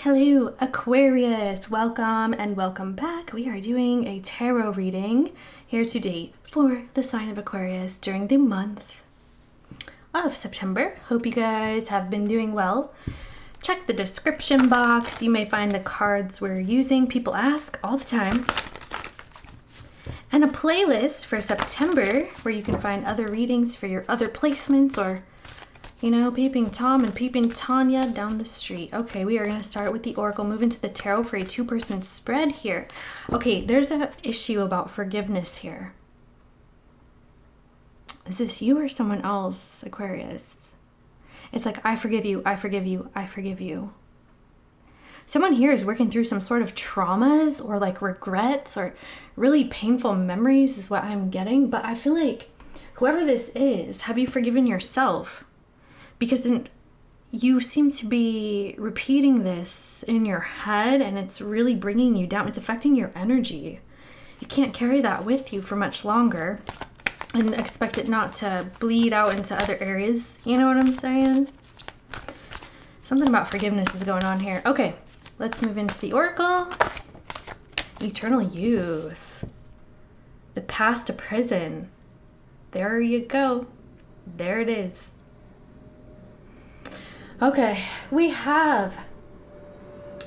Hello, Aquarius. Welcome and welcome back. We are doing a tarot reading here today for the sign of Aquarius during the month of September. Hope you guys have been doing well. Check the description box. You may find the cards we're using. People ask all the time. And a playlist for September where you can find other readings for your other placements or peeping Tom and peeping Tanya down the street. Okay, we are going to start with the Oracle, move into the Tarot for a two-person spread here. Okay, there's an issue about forgiveness here. Is this you or someone else, Aquarius? It's like, I forgive you, I forgive you, I forgive you. Someone here is working through some sort of traumas or like regrets or really painful memories is what I'm getting. But I feel like whoever this is, have you forgiven yourself? Because you seem to be repeating this in your head and it's really bringing you down. It's affecting your energy. You can't carry that with you for much longer and expect it not to bleed out into other areas. You know what I'm saying? Something about forgiveness is going on here. Okay, let's move into the Oracle. Eternal youth. The past to prison. There you go. There it is. Okay, we have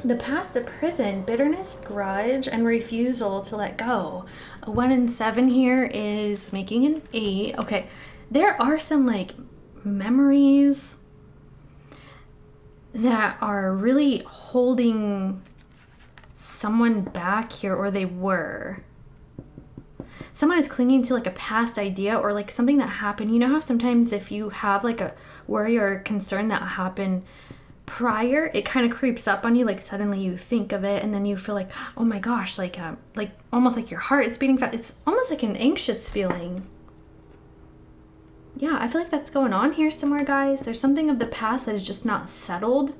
the past to prison, bitterness, grudge, and refusal to let go. A 1 and 7 here is making an 8. Okay, there are some like memories that are really holding someone back here, or they were. Someone is clinging to like a past idea or like something that happened. You know how sometimes if you have like a worry or concern that happened prior, it kind of creeps up on you, like suddenly you think of it and then you feel like, oh my gosh, like almost like your heart is beating fast. It's almost like an anxious feeling. Yeah, I feel like that's going on here somewhere, guys. There's something of the past that is just not settled.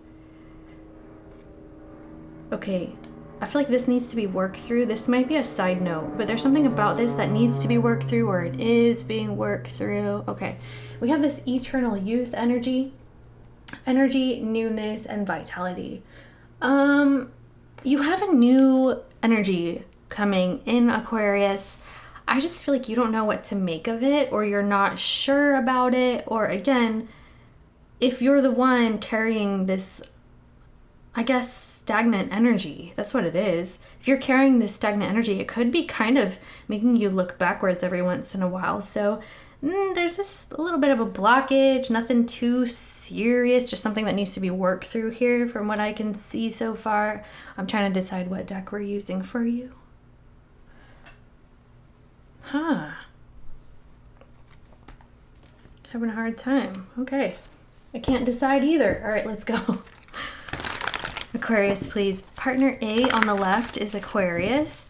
Okay, I feel like this needs to be worked through. This might be a side note, but there's something about this that needs to be worked through, or it is being worked through. Okay, we have this eternal youth energy, newness, and vitality. You have a new energy coming in, Aquarius. I just feel like you don't know what to make of it, or you're not sure about it, or again, if you're the one carrying this, I guess, stagnant energy. That's what it is. If you're carrying this stagnant energy, it could be kind of making you look backwards every once in a while. So there's this a little bit of a blockage, nothing too serious, just something that needs to be worked through here from what I can see so far. I'm trying to decide what deck we're using for you. Having a hard time. Okay. I can't decide either. All right, let's go. Aquarius, please. Partner A on the left is Aquarius.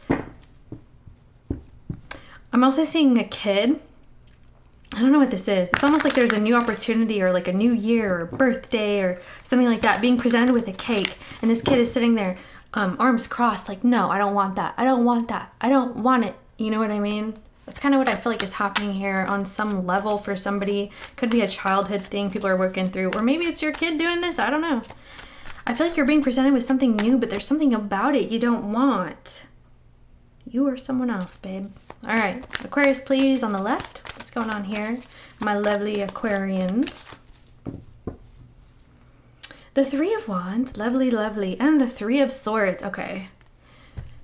I'm also seeing a kid. I don't know what this is. It's almost like there's a new opportunity or like a new year or birthday or something like that being presented with a cake. And this kid is sitting there, arms crossed, like, no, I don't want that. I don't want that. I don't want it. You know what I mean? That's kind of what I feel like is happening here on some level for somebody. Could be a childhood thing people are working through. Or maybe it's your kid doing this. I don't know. I feel like you're being presented with something new, but there's something about it you don't want. You or someone else, babe. All right, Aquarius, please, on the left. What's going on here? My lovely Aquarians. The 3 of Wands, lovely, lovely. And the 3 of Swords, okay.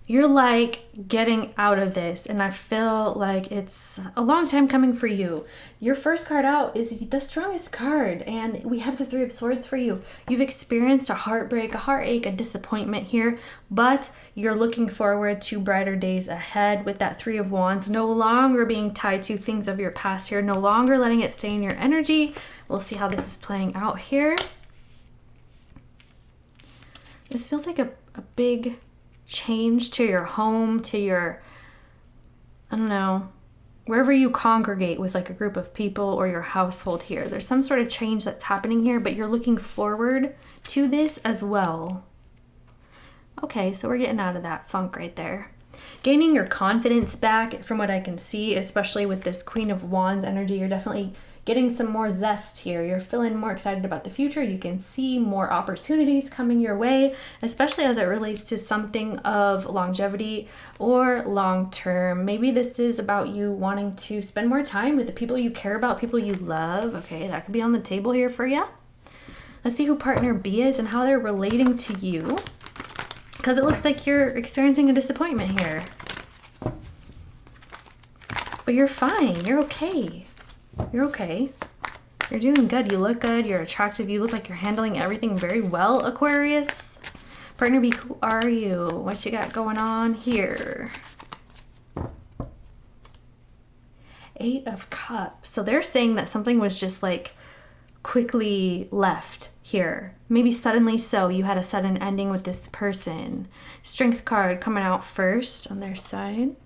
You're like getting out of this, and I feel like it's a long time coming for you. Your first card out is the strongest card, and we have the 3 of Swords for you. You've experienced a heartbreak, a heartache, a disappointment here, but you're looking forward to brighter days ahead with that 3 of Wands. No longer being tied to things of your past here, no longer letting it stay in your energy. We'll see how this is playing out here. This feels like a big change to your home, to your, I don't know, wherever you congregate with like a group of people or your household here. There's some sort of change that's happening here, but you're looking forward to this as well. Okay, so we're getting out of that funk right there. Gaining your confidence back from what I can see, especially with this Queen of Wands energy. You're definitely getting some more zest here. You're feeling more excited about the future. You can see more opportunities coming your way, especially as it relates to something of longevity or long term. Maybe this is about you wanting to spend more time with the people you care about, people you love. Okay, that could be on the table here for you. Let's see who partner B is and how they're relating to you, because it looks like you're experiencing a disappointment here. But you're fine. You're okay. You're okay. You're doing good. You look good. You're attractive. You look like you're handling everything very well, Aquarius. Partner B, who are you? What you got going on here? 8 of Cups. So they're saying that something was just like quickly left here. Maybe suddenly so. You had a sudden ending with this person. Strength card coming out first on their side.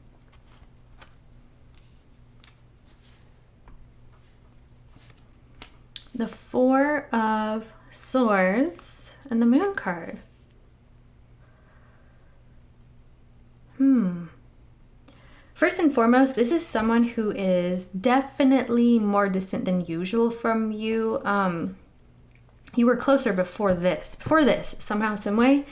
The 4 of Swords and the Moon card. First and foremost, this is someone who is definitely more distant than usual from you. You were closer before this, somehow, some way.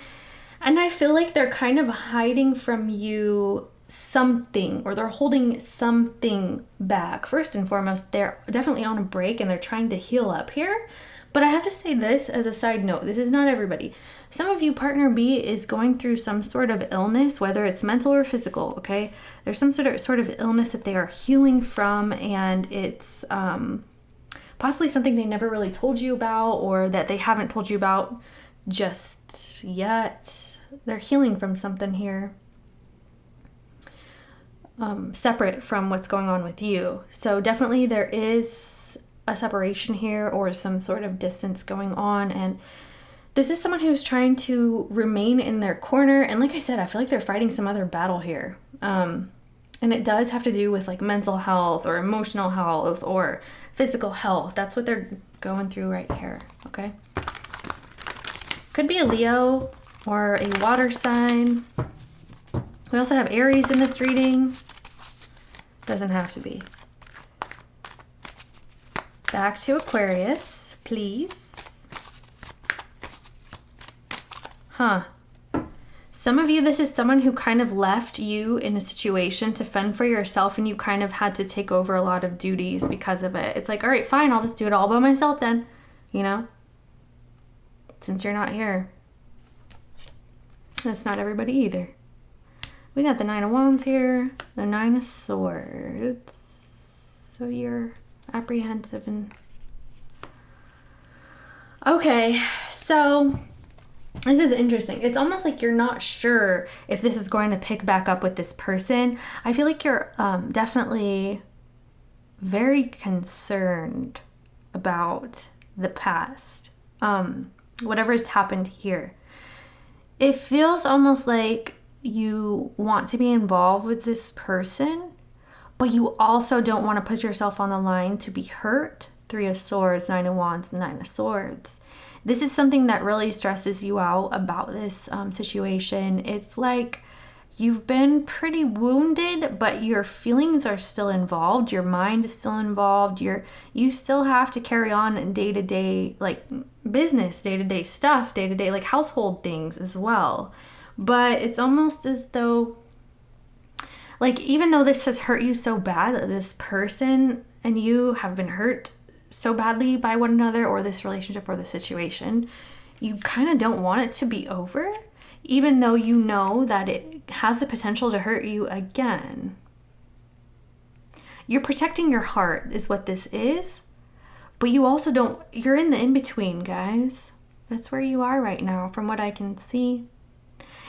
And I feel like they're kind of hiding from you something, or they're holding something back. First and foremost, they're definitely on a break and they're trying to heal up here. But I have to say this as a side note, this is not everybody. Some of you, partner B is going through some sort of illness, whether it's mental or physical, okay? There's some sort of illness that they are healing from, and it's possibly something they never really told you about, or that they haven't told you about just yet. They're healing from something here. Separate from what's going on with you. So definitely there is a separation here, or some sort of distance going on, and this is someone who's trying to remain in their corner. And like I said, I feel like they're fighting some other battle here, and it does have to do with like mental health or emotional health or physical health. That's what they're going through right here. Okay, could be a Leo or a water sign. We also have Aries in this reading. Doesn't have to be. Back to Aquarius, please. Some of you, this is someone who kind of left you in a situation to fend for yourself, and you kind of had to take over a lot of duties because of it. It's like, all right, fine, I'll just do it all by myself then, you know? Since you're not here. That's not everybody either. We got the 9 of Wands here, the 9 of Swords. So you're apprehensive and... Okay, so this is interesting. It's almost like you're not sure if this is going to pick back up with this person. I feel like you're definitely very concerned about the past. Whatever has happened here. It feels almost like you want to be involved with this person, but you also don't want to put yourself on the line to be hurt. 3 of Swords, 9 of Wands, 9 of Swords. This is something that really stresses you out about this situation. It's like you've been pretty wounded, but your feelings are still involved. Your mind is still involved. You still have to carry on day-to-day, like business, day-to-day stuff, day-to-day, like household things as well. But it's almost as though, like, even though this has hurt you so bad, that this person and you have been hurt so badly by one another, or this relationship or the situation, you kind of don't want it to be over, even though you know that it has the potential to hurt you again. You're protecting your heart is what this is, but you also don't, you're in the in-between, guys. That's where you are right now, from what I can see.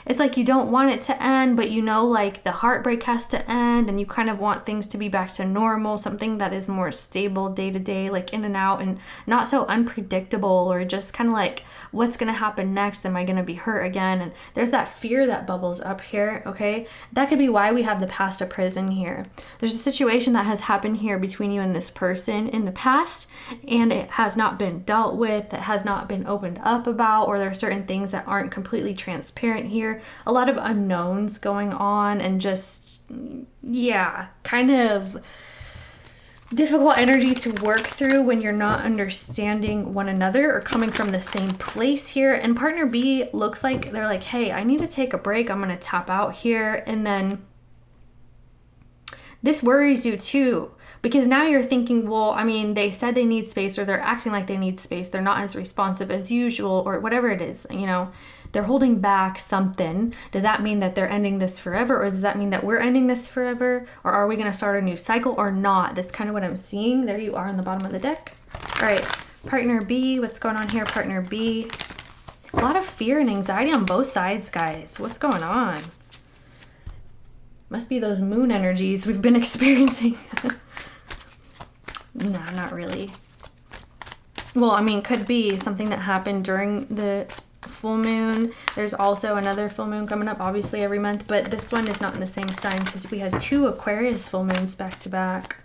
It's like you don't want it to end, but you know, like the heartbreak has to end, and you kind of want things to be back to normal, something that is more stable day to day, like in and out, and not so unpredictable, or just kind of like, what's going to happen next? Am I going to be hurt again? And there's that fear that bubbles up here, okay? That could be why we have the past of prison here. There's a situation that has happened here between you and this person in the past, and it has not been dealt with, it has not been opened up about, or there are certain things that aren't completely transparent here. A lot of unknowns going on, and just, yeah, kind of difficult energy to work through when you're not understanding one another or coming from the same place here. And partner B looks like they're like, hey, I need to take a break. I'm going to tap out here. And then this worries you too, because now you're thinking, well, I mean, they said they need space, or they're acting like they need space. They're not as responsive as usual, or whatever it is, you know, they're holding back something. Does that mean that they're ending this forever? Or does that mean that we're ending this forever? Or are we going to start a new cycle or not? That's kind of what I'm seeing. There you are on the bottom of the deck. All right, partner B, what's going on here, partner B? A lot of fear and anxiety on both sides, guys. What's going on? Must be those moon energies we've been experiencing. No, not really. Well, I mean, could be something that happened during the full moon. There's also another full moon coming up, obviously, every month, but this one is not in the same sign because we had 2 Aquarius full moons back to back.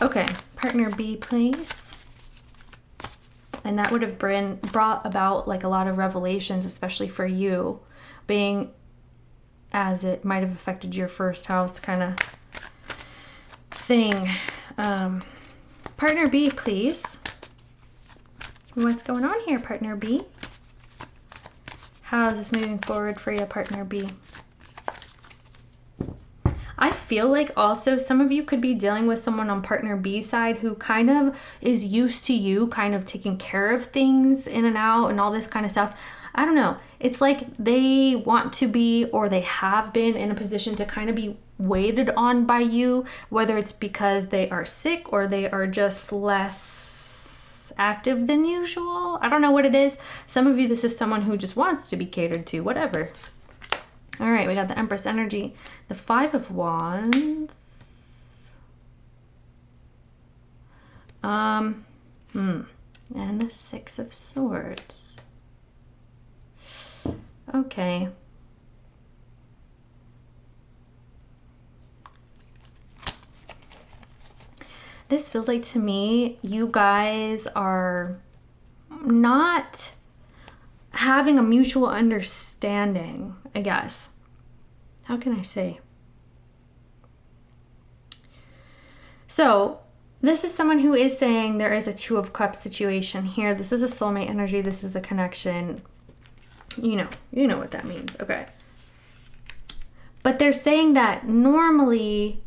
Okay, partner B, please. And that would have brought about like a lot of revelations, especially for you, being as it might have affected your first house kind of thing. Partner B, please. What's going on here, partner B? How is this moving forward for you, partner B? I feel like also some of you could be dealing with someone on partner B side who kind of is used to you kind of taking care of things in and out and all this kind of stuff. I don't know. It's like they want to be, or they have been in a position to kind of be waited on by you, whether it's because they are sick or they are just less active than usual. I don't know what it is. Some of you, this is someone who just wants to be catered to, whatever. All right, we got the Empress energy, the 5 of Wands, and the 6 of Swords. Okay. This feels like to me, you guys are not having a mutual understanding, I guess. How can I say? So this is someone who is saying there is a 2 of Cups situation here. This is a soulmate energy. This is a connection. You know what that means. Okay. But they're saying that normally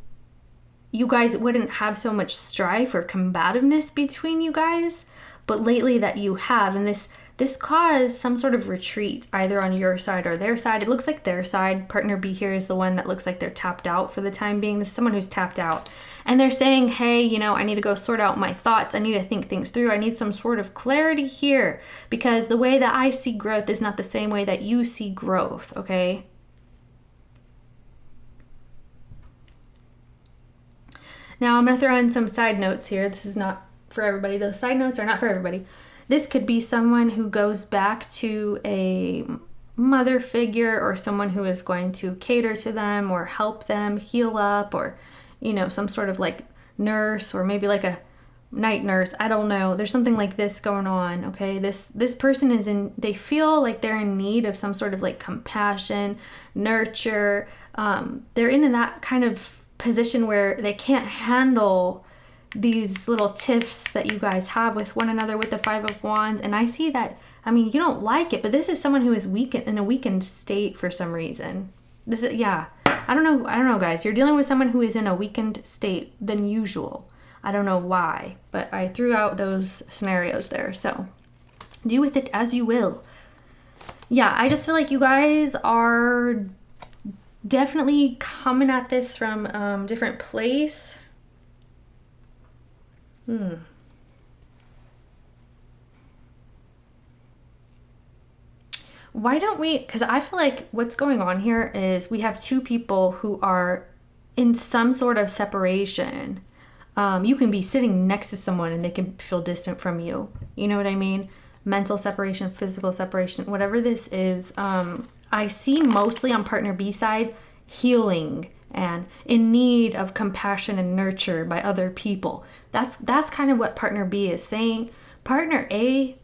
you guys wouldn't have so much strife or combativeness between you guys, but lately that you have, and this caused some sort of retreat either on your side or their side. It looks like their side. Partner B here is the one that looks like they're tapped out for the time being. This is someone who's tapped out. And they're saying, hey, you know, I need to go sort out my thoughts. I need to think things through. I need some sort of clarity here because the way that I see growth is not the same way that you see growth, okay? Now I'm going to throw in some side notes here. This is not for everybody. Those side notes are not for everybody. This could be someone who goes back to a mother figure or someone who is going to cater to them or help them heal up, or, you know, some sort of like nurse, or maybe like a night nurse. I don't know. There's something like this going on, okay? This person is they feel like they're in need of some sort of like compassion, nurture. They're in that kind of position where they can't handle these little tiffs that you guys have with one another with the 5 of Wands. And I see that, I mean, you don't like it, but this is someone who is in a weakened state for some reason. This is, yeah, I don't know, guys. You're dealing with someone who is in a weakened state than usual. I don't know why, but I threw out those scenarios there. So do with it as you will. Yeah, I just feel like you guys are definitely coming at this from different place. Why don't we, because I feel like what's going on here is we have 2 people who are in some sort of separation. You can be sitting next to someone and they can feel distant from you. You know what I mean? Mental separation, physical separation, whatever this is. I see mostly on partner B side healing and in need of compassion and nurture by other people. That's kind of what partner B is saying. Partner A,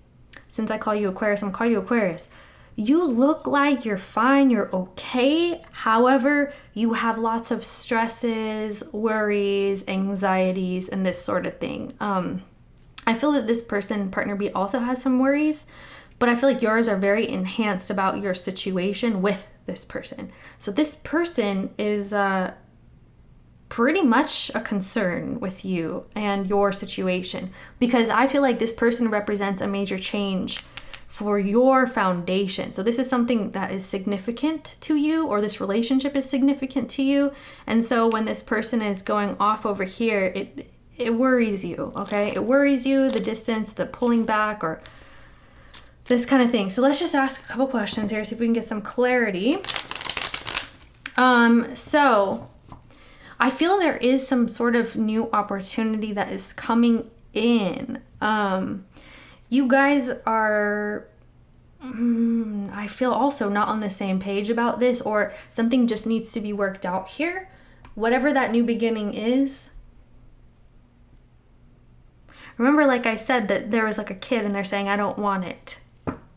since I call you Aquarius, I'm calling you Aquarius. you look like you're fine, you're okay. However, you have lots of stresses, worries, anxieties, and this sort of thing. I feel that this person, partner B, also has some worries, but I feel like yours are very enhanced about your situation with this person. So this person is pretty much a concern with you and your situation, because I feel like this person represents a major change for your foundation. So this is something that is significant to you, or this relationship is significant to you. And so when this person is going off over here, it worries you, okay? It worries you, the distance, the pulling back, or this kind of thing. So let's just ask a couple questions here, see if we can get some clarity. So I feel there is some sort of new opportunity that is coming in. You guys are, I feel also not on the same page about this, or something just needs to be worked out here. Whatever that new beginning is. Remember, like I said, that there was like a kid and they're saying, I don't want it.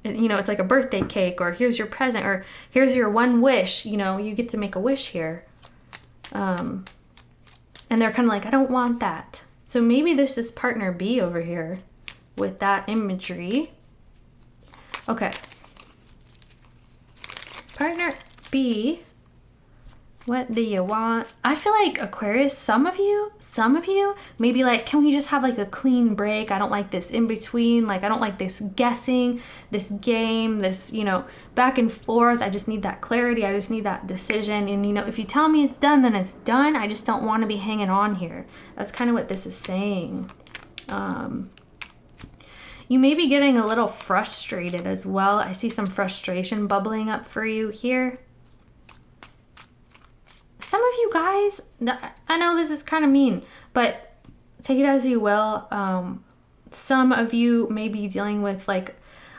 You know, it's like a birthday cake, or here's your present, or here's your one wish. You know, you get to make a wish here. And they're kind of like, I don't want that. So maybe this is partner B over here with that imagery. Okay. Partner B, what do you want? I feel like Aquarius, some of you maybe like, can we just have like a clean break? I don't like this in between. Like, I don't like this guessing, this game, this, you know, back and forth. I just need that clarity. I just need that decision. And, you know, if you tell me it's done, then it's done. I just don't want to be hanging on here. That's kind of what this is saying. You may be getting a little frustrated as well. I see some frustration bubbling up for you here. Some of you guys, I know this is kind of mean, but take it as you will. Some of you may be dealing with like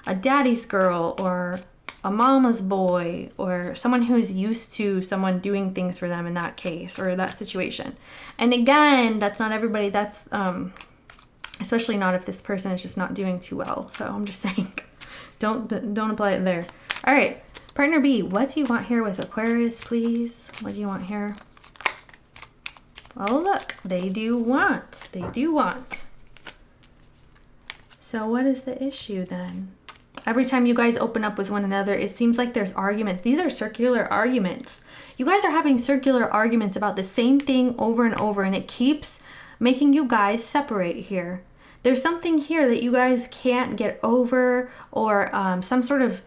a daddy's girl or a mama's boy, or someone who's used to someone doing things for them in that case or that situation. And again, that's not everybody. That's especially not if this person is just not doing too well. So I'm just saying, don't apply it there. All right. Partner B, what do you want here with Aquarius, please? What do you want here? Oh, look, they do want. They do want. So what is the issue then? Every time you guys open up with one another, it seems like there's arguments. These are circular arguments. You guys are having circular arguments about the same thing over and over, and it keeps making you guys separate here. There's something here that you guys can't get over, or some sort of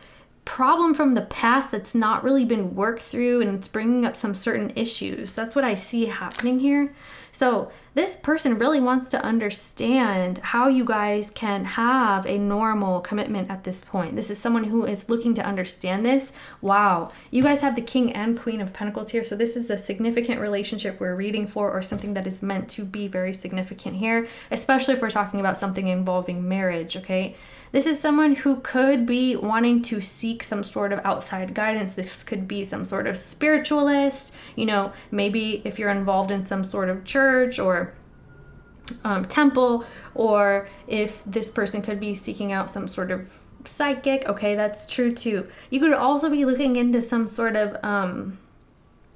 problem from the past that's not really been worked through, and it's bringing up some certain issues. That's what I see happening here. So this person really wants to understand how you guys can have a normal commitment at this point. This is someone who is looking to understand this. Wow. You guys have the King and Queen of Pentacles here. So this is a significant relationship we're reading for, or something that is meant to be very significant here, especially if we're talking about something involving marriage, okay? This is someone who could be wanting to seek some sort of outside guidance. This could be some sort of spiritualist, you know, maybe if you're involved in some sort of church or temple, or if this person could be seeking out some sort of psychic. Okay, that's true too. You could also be looking into some sort of,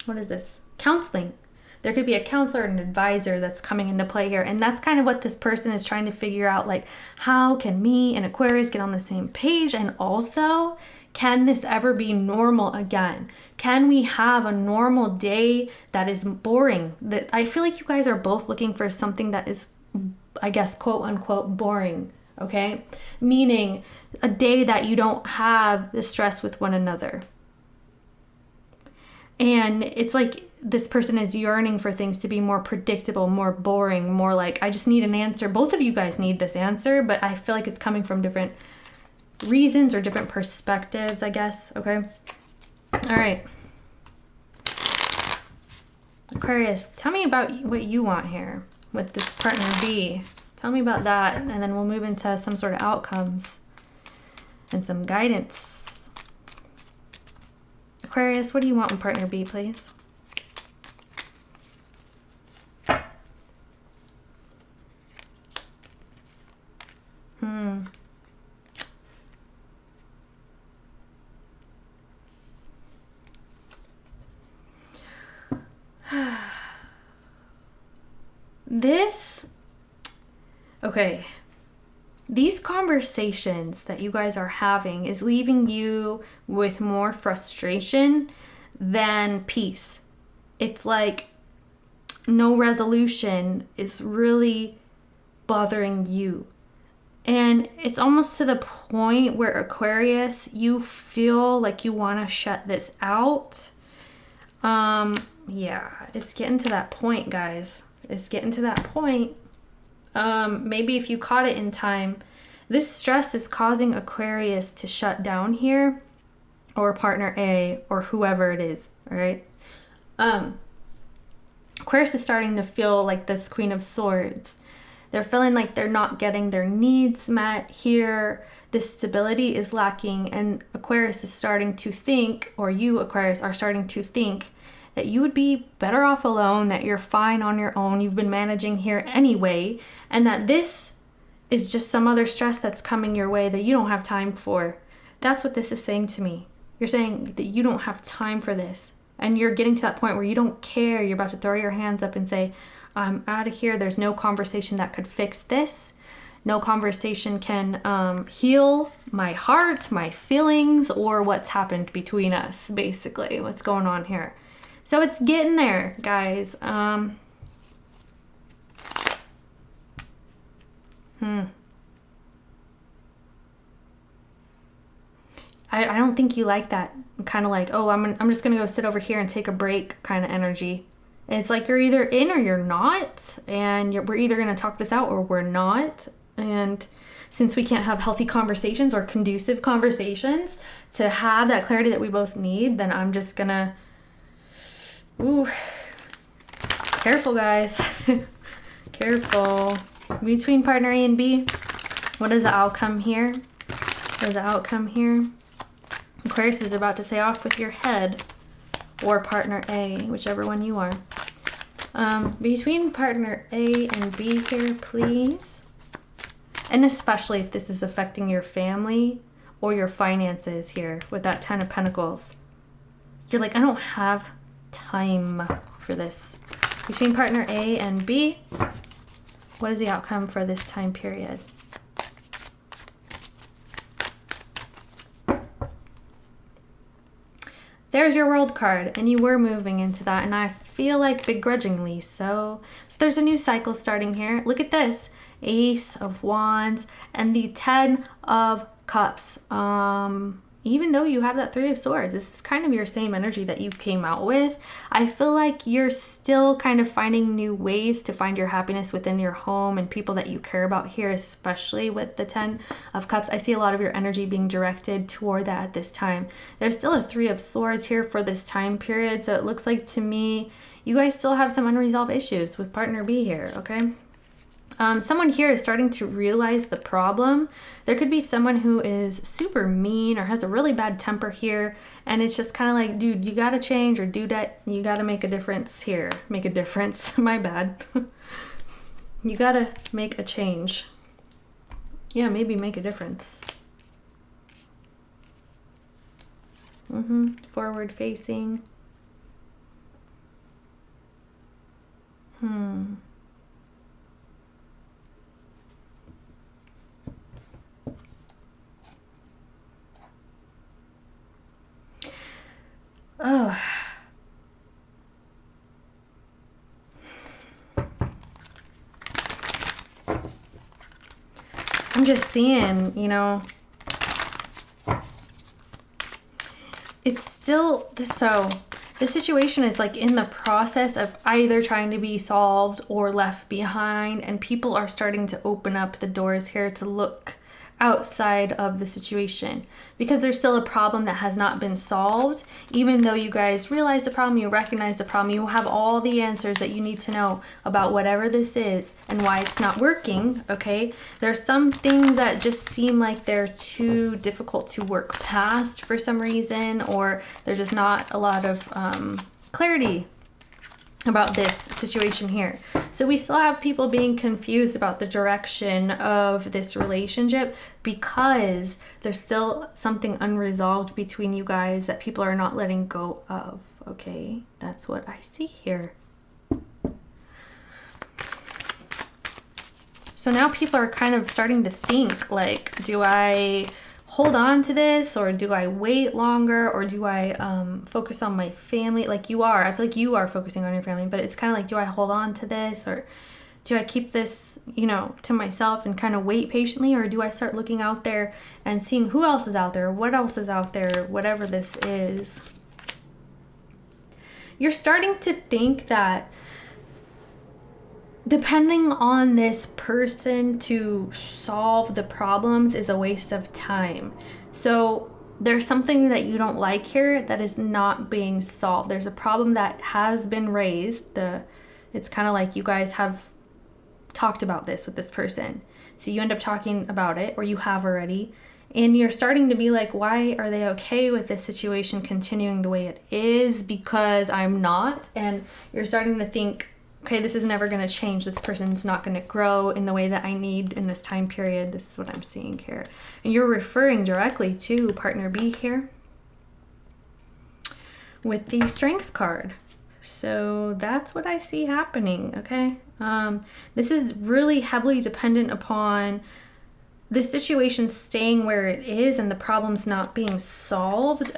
what is this? Counseling. There could be a counselor and an advisor that's coming into play here. And that's kind of what this person is trying to figure out. Like, how can me and Aquarius get on the same page? And also, can this ever be normal again? Can we have a normal day that is boring? That I feel like you guys are both looking for something that is, I guess, quote unquote, boring. Okay? Meaning a day that you don't have the stress with one another. And it's like this person is yearning for things to be more predictable, more boring, more like, I just need an answer. Both of you guys need this answer, but I feel like it's coming from different reasons or different perspectives, I guess. Okay. All right. Aquarius, tell me about what you want here with this partner B. Tell me about that, and then we'll move into some sort of outcomes and some guidance. Aquarius, what do you want with partner B, please? this, okay, these conversations that you guys are having is leaving you with more frustration than peace. It's like no resolution is really bothering you. And it's almost to the point where, Aquarius, you feel like you want to shut this out. Yeah, it's getting to that point, guys. It's getting to that point. Maybe if you caught it in time, this stress is causing Aquarius to shut down here, or partner A, or whoever it is, all right? Aquarius is starting to feel like this Queen of Swords. They're feeling like they're not getting their needs met here. This stability is lacking, and Aquarius is starting to think, or you, Aquarius, are starting to think that you would be better off alone, that you're fine on your own, you've been managing here anyway, and that this is just some other stress that's coming your way that you don't have time for. That's what this is saying to me. You're saying that you don't have time for this, and you're getting to that point where you don't care. You're about to throw your hands up and say, I'm out of here. There's no conversation that could fix this. No conversation can heal my heart, my feelings, or what's happened between us, basically, what's going on here. So it's getting there, guys. I don't think you like that kind of like, oh, I'm just going to go sit over here and take a break kind of energy. It's like you're either in or you're not, and we're either going to talk this out or we're not. And since we can't have healthy conversations or conducive conversations to have that clarity that we both need, then I'm just going to, careful, guys. Careful. Between partner A and B, what is the outcome here? What is the outcome here? Aquarius is about to say off with your head, or partner A, whichever one you are. Between partner A and B here, please. And especially if this is affecting your family or your finances here with that Ten of Pentacles. You're like, I don't have time for this. Between partner A and B, what is the outcome for this time period? There's your World card, and you were moving into that, and I feel like begrudgingly so. So there's a new cycle starting here. Look at this. Ace of Wands and the Ten of Cups. Even though you have that Three of Swords, this is kind of your same energy that you came out with. I feel like you're still kind of finding new ways to find your happiness within your home and people that you care about here, especially with the Ten of Cups. I see a lot of your energy being directed toward that at this time. There's still a Three of Swords here for this time period, so it looks like to me you guys still have some unresolved issues with partner B here, okay? Someone here is starting to realize the problem. There could be someone who is super mean or has a really bad temper here, and it's just kind of like, dude, you gotta change, or dude, you gotta make a difference here. Make a difference. My bad. You gotta make a change. Yeah, maybe make a difference. Forward facing. Oh. I'm just seeing, you know, it's still, so the situation is like in the process of either trying to be solved or left behind, and people are starting to open up the doors here to look outside of the situation, because there's still a problem that has not been solved. Even though you guys realize the problem, you recognize the problem, you have all the answers that you need to know about whatever this is and why it's not working, okay? There's some things that just seem like they're too difficult to work past for some reason, or there's just not a lot of clarity about this situation here. So we still have people being confused about the direction of this relationship because there's still something unresolved between you guys that people are not letting go of. Okay, that's what I see here. So now people are kind of starting to think like, do I hold on to this, or do I wait longer, or do I focus on my family? Like you are, I feel like you are focusing on your family, but it's kind of like, do I hold on to this, or do I keep this, you know, to myself and kind of wait patiently, or do I start looking out there and seeing who else is out there, what else is out there, whatever this is. You're starting to think that depending on this person to solve the problems is a waste of time. So there's something that you don't like here that is not being solved. There's a problem that has been raised. It's kind of like you guys have talked about this with this person. So you end up talking about it, or you have already, and you're starting to be like, why are they okay with this situation continuing the way it is? Because I'm not. And you're starting to think, okay, this is never going to change. This person's not going to grow in the way that I need in this time period. This is what I'm seeing here. And you're referring directly to partner B here with the Strength card. So that's what I see happening, okay? This is really heavily dependent upon the situation staying where it is and the problems not being solved.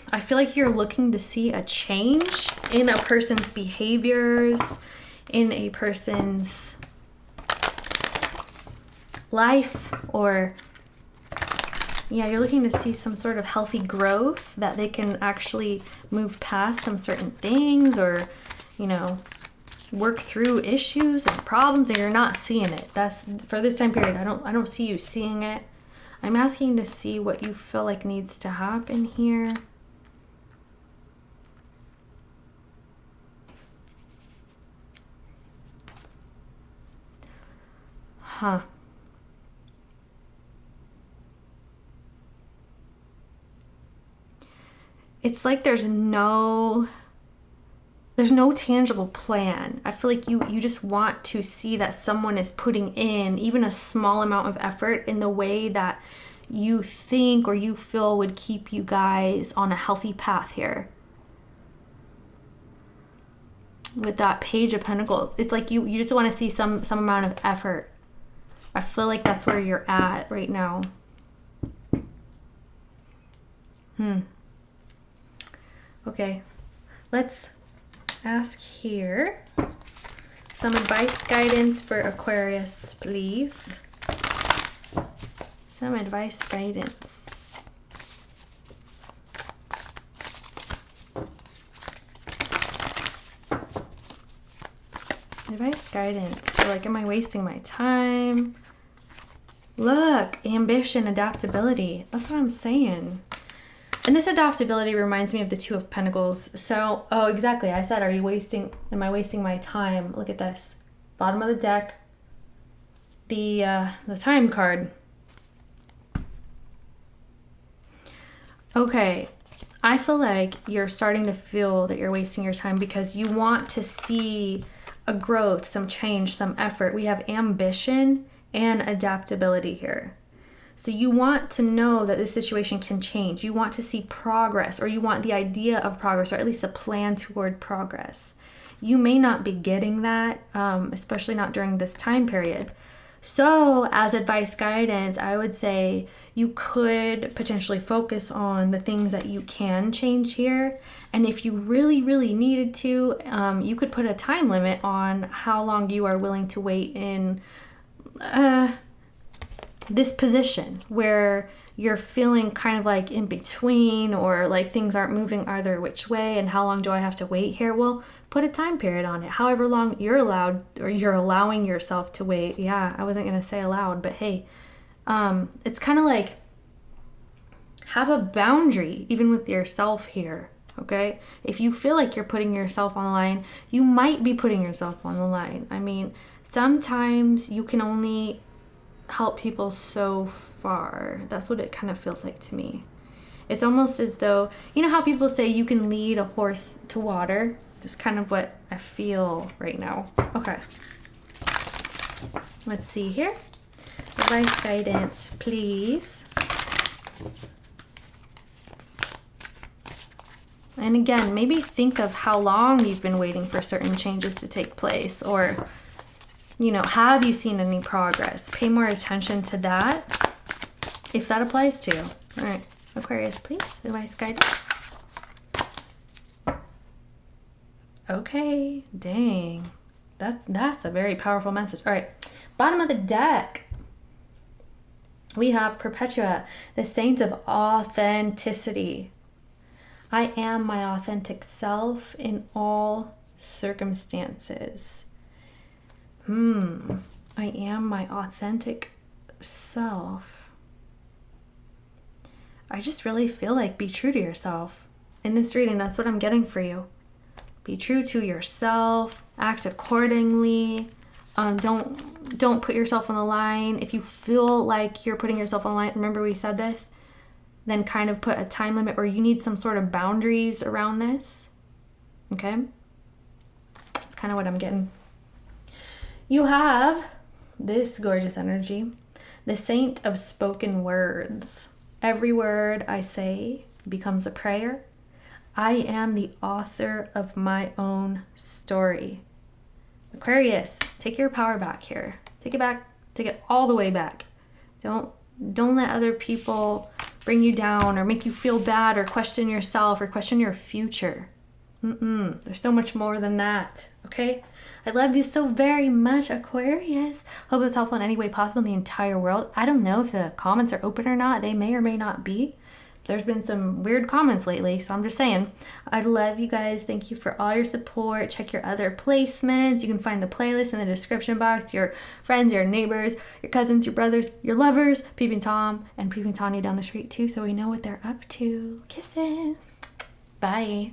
I feel like you're looking to see a change in a person's behaviors, in a person's life, or yeah, you're looking to see some sort of healthy growth, that they can actually move past some certain things, or, you know, work through issues and problems, and you're not seeing it. That's for this time period. I don't see you seeing it. I'm asking to see what you feel like needs to happen here. Huh. It's like there's no tangible plan. I feel like you just want to see that someone is putting in even a small amount of effort in the way that you think or you feel would keep you guys on a healthy path here. With that Page of Pentacles, it's like you just want to see some amount of effort. I feel like that's where you're at right now. Okay, let's ask here some advice, guidance for Aquarius, please. Some advice, guidance. Advice, guidance. You're like, am I wasting my time? Look, ambition, adaptability. That's what I'm saying. And this adaptability reminds me of the Two of Pentacles. So, oh, exactly. I said, am I wasting my time? Look at this. Bottom of the deck. The time card. Okay. I feel like you're starting to feel that you're wasting your time because you want to see a growth, some change, some effort. We have ambition and adaptability here. So you want to know that this situation can change. You want to see progress, or you want the idea of progress, or at least a plan toward progress. You may not be getting that, especially not during this time period. So as advice, guidance, I would say you could potentially focus on the things that you can change here. And if you really, really needed to, you could put a time limit on how long you are willing to wait in this position where you're feeling kind of like in between, or like things aren't moving either which way, and how long do I have to wait here? Well, put a time period on it, however long you're allowed, or you're allowing yourself to wait. Yeah, I wasn't going to say allowed, but hey, it's kind of like have a boundary even with yourself here. Okay, if you feel like you're putting yourself on the line, you might be putting yourself on the line. I mean, sometimes you can only help people so far. That's what it kind of feels like to me. It's almost as though, you know how people say you can lead a horse to water? It's kind of what I feel right now. Okay. Let's see here. Advice, guidance, please. And again, maybe think of how long you've been waiting for certain changes to take place, or You know, have you seen any progress? Pay more attention to that if that applies to you. All right, Aquarius, please, advice, guidance. Okay, dang. That's a very powerful message. All right, bottom of the deck. We have Perpetua, the saint of authenticity. I am my authentic self in all circumstances. I am my authentic self. I just really feel like be true to yourself. In this reading, that's what I'm getting for you. Be true to yourself. Act accordingly. Don't put yourself on the line. If you feel like you're putting yourself on the line, remember we said this, then kind of put a time limit, or you need some sort of boundaries around this. Okay? That's kind of what I'm getting. You have this gorgeous energy, the saint of spoken words. Every word I say becomes a prayer. I am the author of my own story. Aquarius, take your power back here. Take it back. Take it all the way back. Don't let other people bring you down or make you feel bad or question yourself or question your future. There's so much more than that, okay? I love you so very much, Aquarius. Hope it's helpful in any way possible in the entire world. I don't know if the comments are open or not. They may or may not be. There's been some weird comments lately, so I'm just saying. I love you guys. Thank you for all your support. Check your other placements. You can find the playlist in the description box. Your friends, your neighbors, your cousins, your brothers, your lovers, Peeping Tom and Peeping Tanya down the street too, so we know what they're up to. Kisses. Bye.